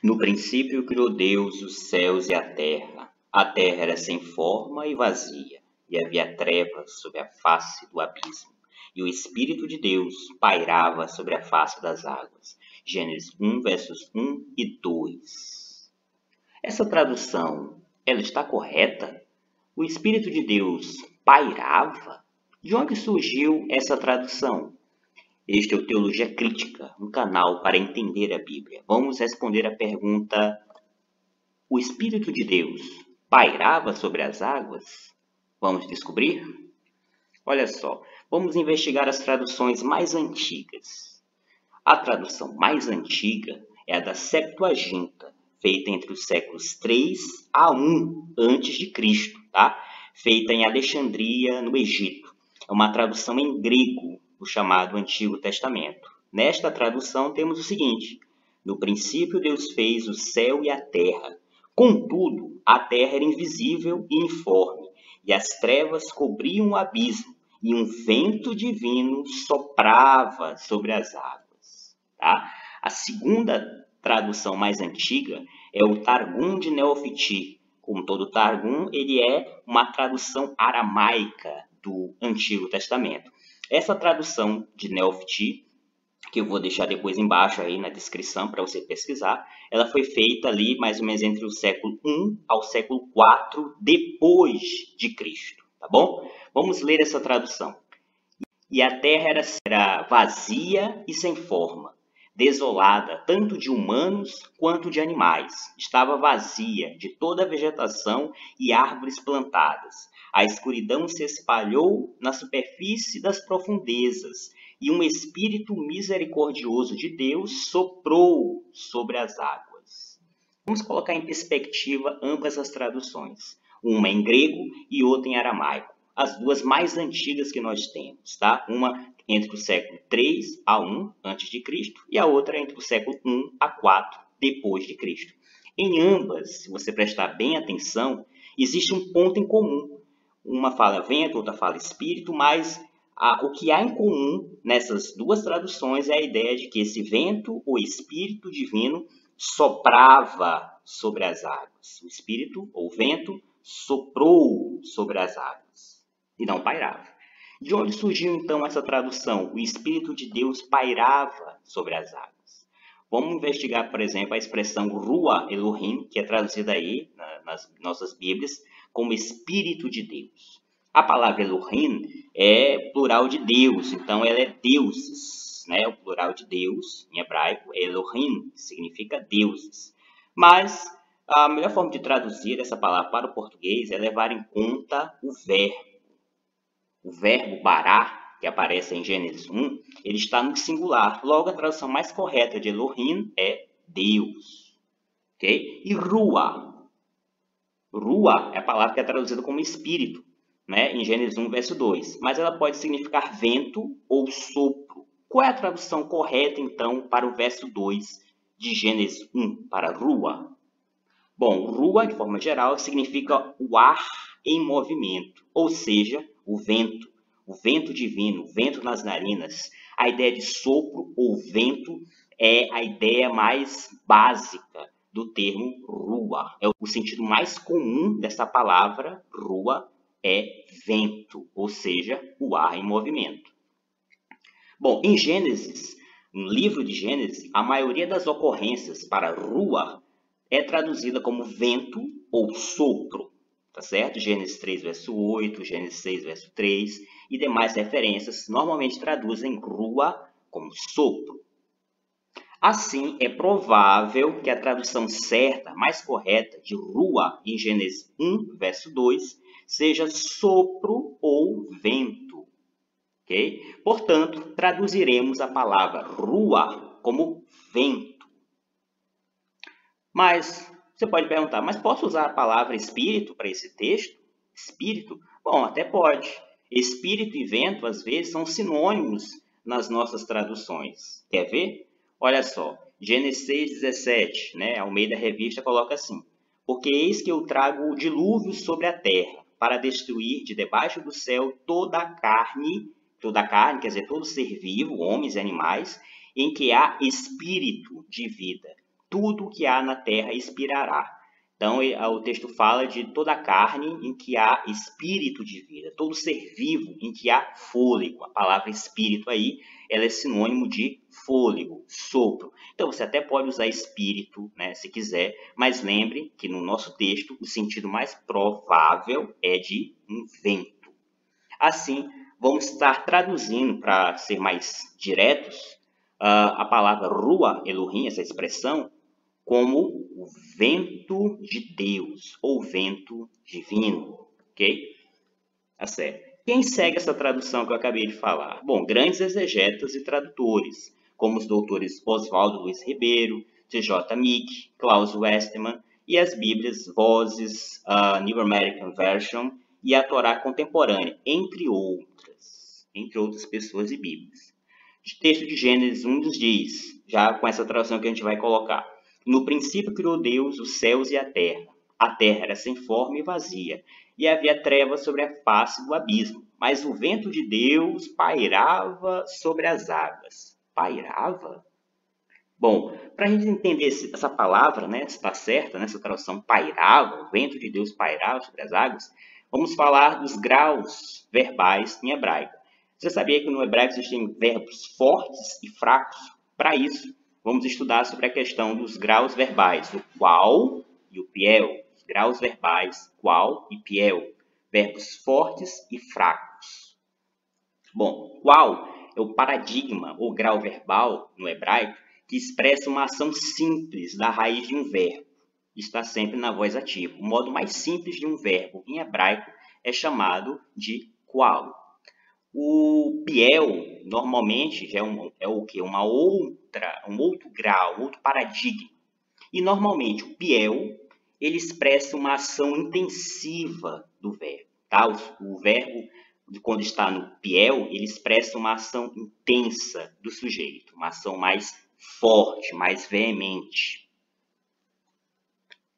No princípio criou Deus os céus e a terra. A terra era sem forma e vazia, e havia trevas sobre a face do abismo. E o Espírito de Deus pairava sobre a face das águas. Gênesis 1, versos 1 e 2. Essa tradução, ela está correta? O Espírito de Deus pairava? De onde surgiu essa tradução? Este é o Teologia Crítica, um canal para entender a Bíblia. Vamos responder a pergunta: o Espírito de Deus pairava sobre as águas? Vamos descobrir? Olha só, vamos investigar as traduções mais antigas. A tradução mais antiga é a da Septuaginta, feita entre os séculos 3 a 1 a.C., tá? Feita em Alexandria, no Egito. É uma tradução em grego, o chamado Antigo Testamento. Nesta tradução temos o seguinte: no princípio Deus fez o céu e a terra. Contudo, a terra era invisível e informe, e as trevas cobriam o abismo, e um vento divino soprava sobre as águas. Tá? A segunda tradução mais antiga é o Targum de Neofiti. Como todo Targum, ele é uma tradução aramaica do Antigo Testamento. Essa tradução de Neofiti, que eu vou deixar depois embaixo aí na descrição para você pesquisar, ela foi feita ali mais ou menos entre o século I ao século IV depois de Cristo, tá bom? Vamos ler essa tradução. E a terra era vazia e sem forma, desolada tanto de humanos quanto de animais. Estava vazia de toda a vegetação e árvores plantadas. A escuridão se espalhou na superfície das profundezas, e um espírito misericordioso de Deus soprou sobre as águas. Vamos colocar em perspectiva ambas as traduções, uma em grego e outra em aramaico. As duas mais antigas que nós temos, tá? Uma entre o século 3 a 1 a.C. e a outra entre o século 1 a 4 depois de Cristo. Em ambas, se você prestar bem atenção, existe um ponto em comum. Uma fala vento, outra fala espírito, mas o que há em comum nessas duas traduções é a ideia de que esse vento, ou espírito divino, soprava sobre as águas. O espírito, ou vento, soprou sobre as águas e não pairava. De onde surgiu então essa tradução? O Espírito de Deus pairava sobre as águas. Vamos investigar, por exemplo, a expressão Rua Elohim, que é traduzida aí nas nossas Bíblias como Espírito de Deus. A palavra Elohim é plural de Deus, então ela é deuses, né? O plural de Deus, em hebraico, é Elohim, que significa deuses. Mas a melhor forma de traduzir essa palavra para o português é levar em conta o verbo. O verbo bará, que aparece em Gênesis 1, ele está no singular. Logo, a tradução mais correta de Elohim é Deus. Okay? E Rua. Rua é a palavra que é traduzida como espírito, né? Em Gênesis 1, verso 2. Mas ela pode significar vento ou sopro. Qual é a tradução correta, então, para o verso 2 de Gênesis 1, para Rua? Bom, Rua, de forma geral, significa o ar em movimento, ou seja, o vento divino, o vento nas narinas. A ideia de sopro ou vento é a ideia mais básica do termo rua. É o sentido mais comum dessa palavra, rua, é vento, ou seja, o ar em movimento. Bom, em Gênesis, no livro de Gênesis, a maioria das ocorrências para rua é traduzida como vento ou sopro. Tá certo? Gênesis 3, verso 8, Gênesis 6, verso 3 e demais referências normalmente traduzem rua como sopro. Assim, é provável que a tradução certa, mais correta, de rua em Gênesis 1, verso 2, seja sopro ou vento. Okay? Portanto, traduziremos a palavra rua como vento. Mas você pode perguntar, mas posso usar a palavra espírito para esse texto? Espírito? Bom, até pode. Espírito e vento, às vezes, são sinônimos nas nossas traduções. Quer ver? Olha só, Gênesis 6,17, né? Almeida Revista coloca assim: porque eis que eu trago o dilúvio sobre a terra, para destruir de debaixo do céu toda a carne, quer dizer, todo ser vivo, homens e animais, em que há espírito de vida. tudo o que há na terra expirará. Então, o texto fala de toda a carne em que há espírito de vida, todo ser vivo em que há fôlego. A palavra espírito aí, ela é sinônimo de fôlego, sopro. Então, você até pode usar espírito, né, se quiser, mas lembre que no nosso texto, o sentido mais provável é de um vento. Assim, vamos estar traduzindo, para ser mais diretos, a palavra Rua Elohim, essa expressão, como o vento de Deus, ou vento divino, ok? Tá certo. Quem segue essa tradução que eu acabei de falar? Bom, grandes exegetas e tradutores, como os doutores Oswaldo Luiz Ribeiro, T.J. Meek, Klaus Westermann, e as Bíblias Vozes, a New American Version e a Torá Contemporânea, entre outras pessoas e Bíblias. O texto de Gênesis 1 nos diz, já com essa tradução que a gente vai colocar: no princípio criou Deus os céus e a terra. A terra era sem forma e vazia, e havia trevas sobre a face do abismo. Mas o vento de Deus pairava sobre as águas. Pairava? Bom, para a gente entender essa palavra, né, se está certa, né, essa tradução pairava, o vento de Deus pairava sobre as águas, vamos falar dos graus verbais em hebraico. Você sabia que no hebraico existem verbos fortes e fracos? Para isso, vamos estudar sobre a questão dos graus verbais, o qual e o piel. Os graus verbais, qual e piel. Verbos fortes e fracos. Bom, qual é o paradigma ou grau verbal no hebraico que expressa uma ação simples da raiz de um verbo. Está sempre na voz ativa. O modo mais simples de um verbo em hebraico é chamado de qual. O piel, normalmente, já é o quê? Um outro grau, outro paradigma. E, normalmente, o piel, ele expressa uma ação intensiva do verbo. Tá? O verbo, quando está no piel, ele expressa uma ação intensa do sujeito, uma ação mais forte, mais veemente.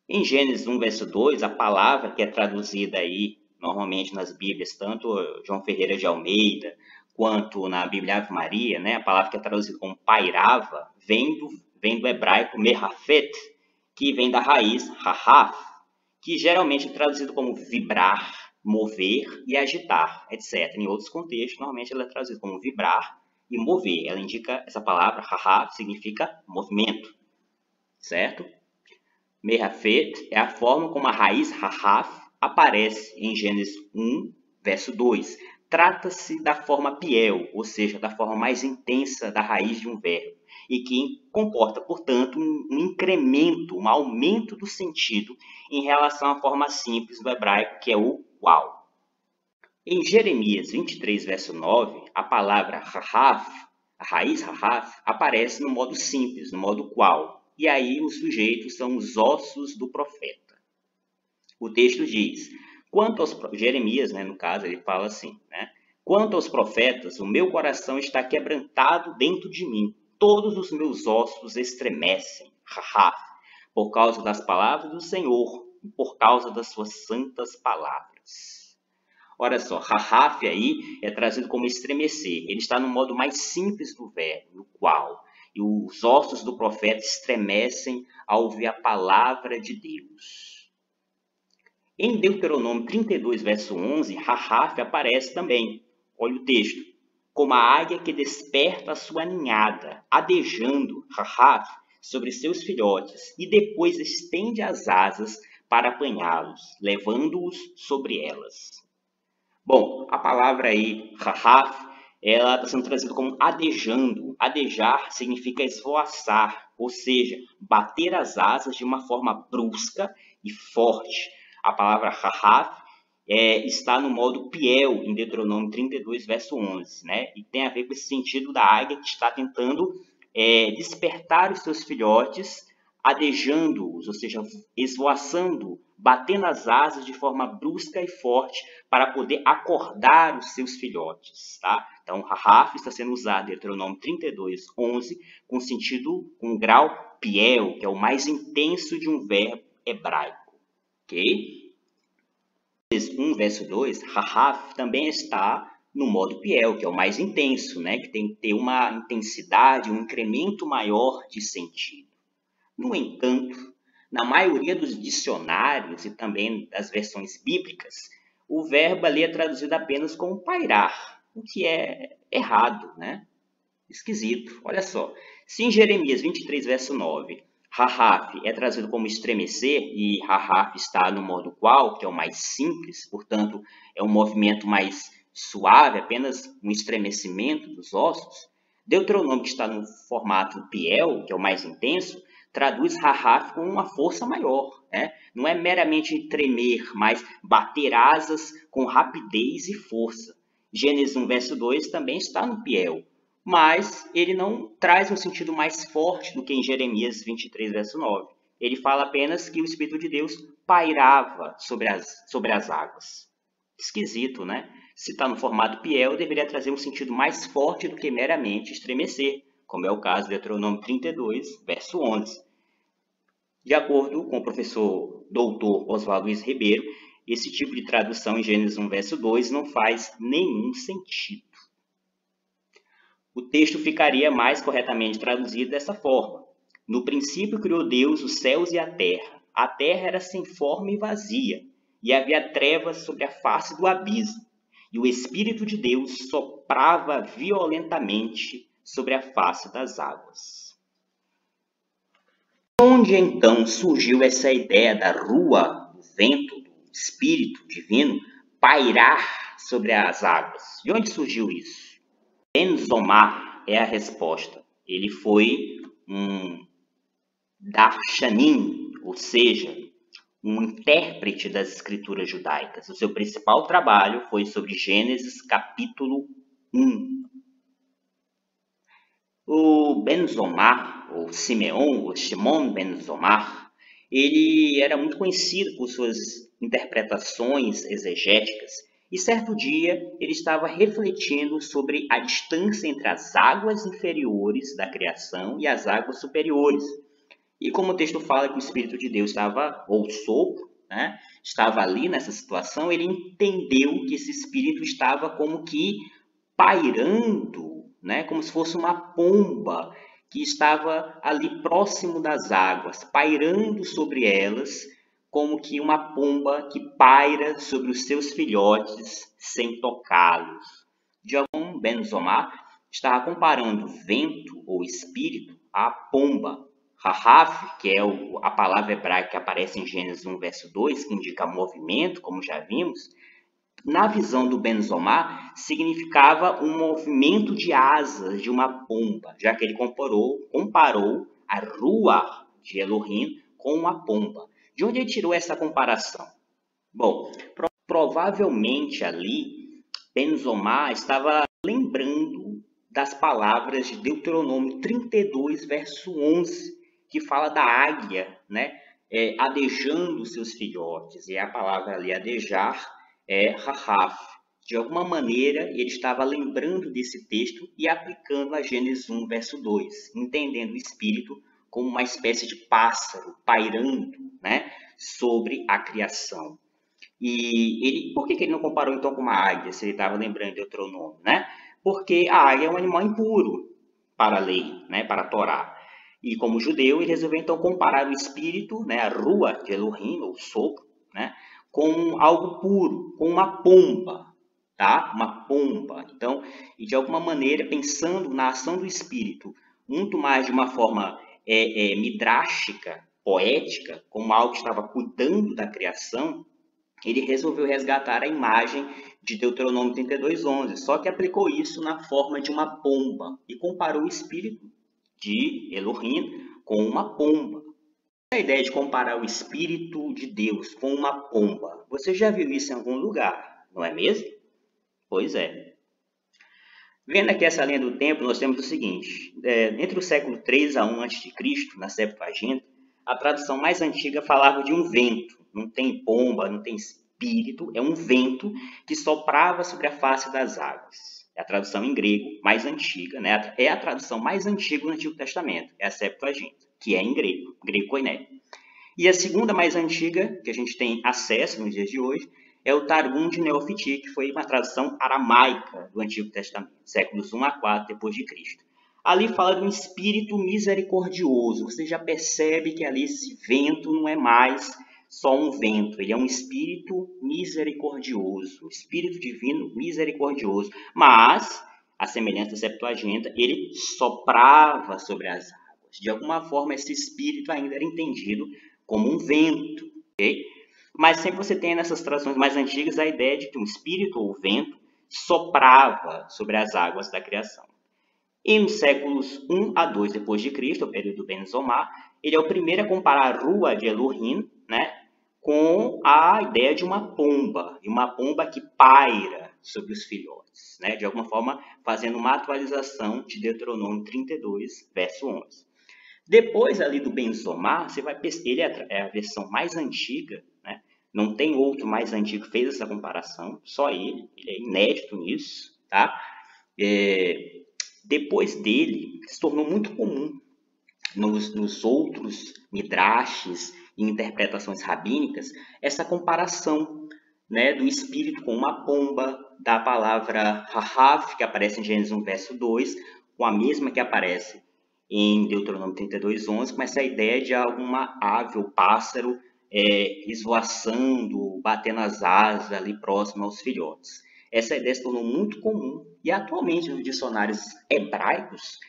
Em Gênesis 1, verso 2, a palavra que é traduzida aí, normalmente nas Bíblias, tanto João Ferreira de Almeida, quanto na Bíblia Ave Maria, né, a palavra que é traduzida como pairava, vem do hebraico merafet, que vem da raiz rahaf, que geralmente é traduzido como vibrar, mover e agitar, etc. Em outros contextos, normalmente ela é traduzida como vibrar e mover. Ela indica, essa palavra rahaf significa movimento, certo? Merafet é a forma como a raiz rahaf aparece em Gênesis 1, verso 2. Trata-se da forma piel, ou seja, da forma mais intensa da raiz de um verbo, e que comporta, portanto, um incremento, um aumento do sentido em relação à forma simples do hebraico, que é o qual. Em Jeremias 23, verso 9, a palavra rahaf, a raiz rahaf, aparece no modo simples, no modo qual. E aí os sujeitos são os ossos do profeta. O texto diz, Jeremias, né, no caso, ele fala assim, né? Quanto aos profetas, o meu coração está quebrantado dentro de mim. Todos os meus ossos estremecem, por causa das palavras do Senhor e por causa das suas santas palavras. Olha só, rahaf aí é trazido como estremecer. Ele está no modo mais simples do verbo, no qual. E os ossos do profeta estremecem ao ouvir a palavra de Deus. Em Deuteronômio 32, verso 11, rahaf aparece também. Olha o texto. Como a águia que desperta a sua ninhada, adejando, rahaf, sobre seus filhotes, e depois estende as asas para apanhá-los, levando-os sobre elas. Bom, a palavra aí, rahaf, ela está sendo traduzida como adejando. Adejar significa esvoaçar, ou seja, bater as asas de uma forma brusca e forte. A palavra rahaf está no modo piel, em Deuteronômio 32, verso 11, né? E tem a ver com esse sentido da águia que está tentando despertar os seus filhotes, adejando-os, ou seja, esvoaçando, batendo as asas de forma brusca e forte para poder acordar os seus filhotes, tá? Então, rahaf está sendo usado em Deuteronômio 32, 11, com grau piel, que é o mais intenso de um verbo hebraico, ok? 1, verso 2, rahaf também está no modo piel, que é o mais intenso, né? Que tem que ter uma intensidade, um incremento maior de sentido. No entanto, na maioria dos dicionários e também das versões bíblicas, o verbo ali é traduzido apenas como pairar, o que é errado, né? Esquisito. Olha só, se em Jeremias 23, verso 9, Rahaf é traduzido como estremecer, e Rahaf está no modo qual, que é o mais simples, portanto, é um movimento mais suave, apenas um estremecimento dos ossos. Deuteronômio, que está no formato Piel, que é o mais intenso, traduz Rahaf com uma força maior, né? Não é meramente tremer, mas bater asas com rapidez e força. Gênesis 1, verso 2 também está no Piel, mas ele não traz um sentido mais forte do que em Jeremias 23, verso 9. Ele fala apenas que o Espírito de Deus pairava sobre as águas. Esquisito, né? Se está no formato Piel, deveria trazer um sentido mais forte do que meramente estremecer, como é o caso de Deuteronômio 32, verso 11. De acordo com o professor doutor Oswaldo Luiz Ribeiro, esse tipo de tradução em Gênesis 1, verso 2 não faz nenhum sentido. O texto ficaria mais corretamente traduzido dessa forma: no princípio criou Deus os céus e a terra era sem forma e vazia, e havia trevas sobre a face do abismo, e o Espírito de Deus soprava violentamente sobre a face das águas. Onde então surgiu essa ideia da rua, do vento, do Espírito divino, pairar sobre as águas? De onde surgiu isso? Ben-Zomar é a resposta. Ele foi um darshanim, ou seja, um intérprete das escrituras judaicas. O seu principal trabalho foi sobre Gênesis capítulo 1. O Ben-Zomar, ou Simeon, ou Shimon Ben-Zomar, ele era muito conhecido por suas interpretações exegéticas. E certo dia ele estava refletindo sobre a distância entre as águas inferiores da criação e as águas superiores. E como o texto fala que o Espírito de Deus estava, ou o sopro, né, estava ali nessa situação, ele entendeu que esse Espírito estava como que pairando, né, como se fosse uma pomba que estava ali próximo das águas, pairando sobre elas, como que uma pomba que paira sobre os seus filhotes sem tocá-los. John Ben-Zomar estava comparando vento ou espírito à pomba. Rahaf, que é a palavra hebraica que aparece em Gênesis 1, verso 2, que indica movimento, como já vimos, na visão do Ben-Zomar, significava um movimento de asas de uma pomba, já que ele comparou a Ruach de Elohim com uma pomba. De onde ele tirou essa comparação? Bom, provavelmente ali, Ben-Zomar estava lembrando das palavras de Deuteronômio 32, verso 11, que fala da águia, né, adejando seus filhotes. E a palavra ali, adejar, é Rahaf. De alguma maneira, ele estava lembrando desse texto e aplicando a Gênesis 1, verso 2, entendendo o espírito como uma espécie de pássaro pairando, né, sobre a criação. E por que ele não comparou então com uma águia, se ele estava lembrando de Deuteronômio, né? Porque a águia é um animal impuro para a lei, né, para a Torá. E como judeu, ele resolveu então comparar o espírito, né, a rua de Elohim, ou sopro, né, com algo puro, com uma pomba, tá? Uma pomba. Então, e de alguma maneira, pensando na ação do espírito, muito mais de uma forma midrástica, poética, como algo que estava cuidando da criação, ele resolveu resgatar a imagem de Deuteronômio 32, 11, só que aplicou isso na forma de uma pomba e comparou o espírito de Elohim com uma pomba. A ideia de comparar o Espírito de Deus com uma pomba, você já viu isso em algum lugar, não é mesmo? Pois é. Vendo aqui essa linha do tempo, nós temos o seguinte: entre o século 3 a 1 a.C., na Septuaginta, a tradução mais antiga falava de um vento. Não tem pomba, não tem espírito, é um vento que soprava sobre a face das águas. É a tradução em grego mais antiga, né? É a tradução mais antiga do Antigo Testamento, é a Septuaginta, que é em grego, grego koiné. E a segunda mais antiga, que a gente tem acesso nos dias de hoje, é o Targum de Neofiti, que foi uma tradução aramaica do Antigo Testamento, séculos 1 a 4 depois de Cristo. Ali fala de um espírito misericordioso. Você já percebe que ali esse vento não é mais só um vento, ele é um espírito misericordioso, espírito divino misericordioso. Mas, a semelhança da Septuaginta, ele soprava sobre as águas. De alguma forma, esse espírito ainda era entendido como um vento, ok? Mas sempre você tem nessas traduções mais antigas a ideia de que um espírito ou vento soprava sobre as águas da criação. E nos séculos 1 a 2 depois de Cristo, o período do Ben Zomar, ele é o primeiro a comparar a rua de Elohim, né, com a ideia de uma pomba, e uma pomba que paira sobre os filhotes, né, de alguma forma fazendo uma atualização de Deuteronômio 32, verso 11. Depois ali do Ben Zomar, você vai perceber, ele é a versão mais antiga, né, não tem outro mais antigo que fez essa comparação, só ele é inédito nisso, tá? Depois dele, se tornou muito comum nos outros midrashes e interpretações rabínicas essa comparação, né, do espírito com uma pomba, da palavra Rahav, que aparece em Gênesis 1, verso 2, com a mesma que aparece em Deuteronômio 32, 11, com essa ideia de alguma ave ou pássaro esvoaçando, batendo as asas ali próximo aos filhotes. Essa ideia se tornou muito comum e atualmente nos dicionários hebraicos,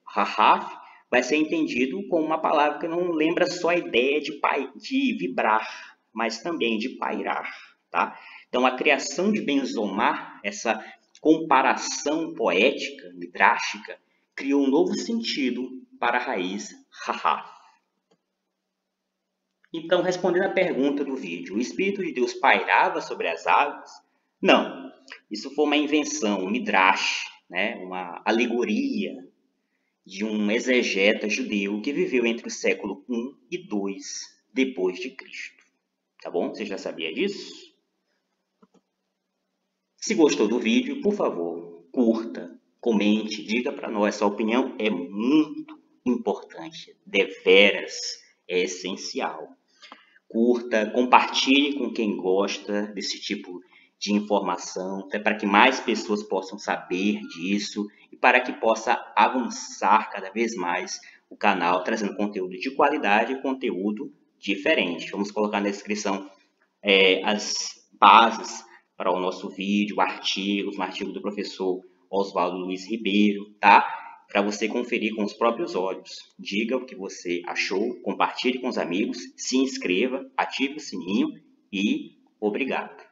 Rahaf vai ser entendido como uma palavra que não lembra só a ideia de vibrar, mas também de pairar. Tá? Então, a criação de Ben Zomar, essa comparação poética, midrástica, criou um novo sentido para a raiz Rahaf. Então, respondendo à pergunta do vídeo, o Espírito de Deus pairava sobre as águas? Não, isso foi uma invenção, um midrash, né? Uma alegoria de um exegeta judeu que viveu entre o século 1 e 2 depois de Cristo. Tá bom? Você já sabia disso? Se gostou do vídeo, por favor, curta, comente, diga para nós. Sua opinião é muito importante, deveras, é essencial. Curta, compartilhe com quem gosta desse tipo de informação, até para que mais pessoas possam saber disso e para que possa avançar cada vez mais o canal, trazendo conteúdo de qualidade e conteúdo diferente. Vamos colocar na descrição as bases para o nosso vídeo, artigos, um artigo do professor Oswaldo Luiz Ribeiro, tá? Para você conferir com os próprios olhos. Diga o que você achou, compartilhe com os amigos, se inscreva, ative o sininho e obrigado.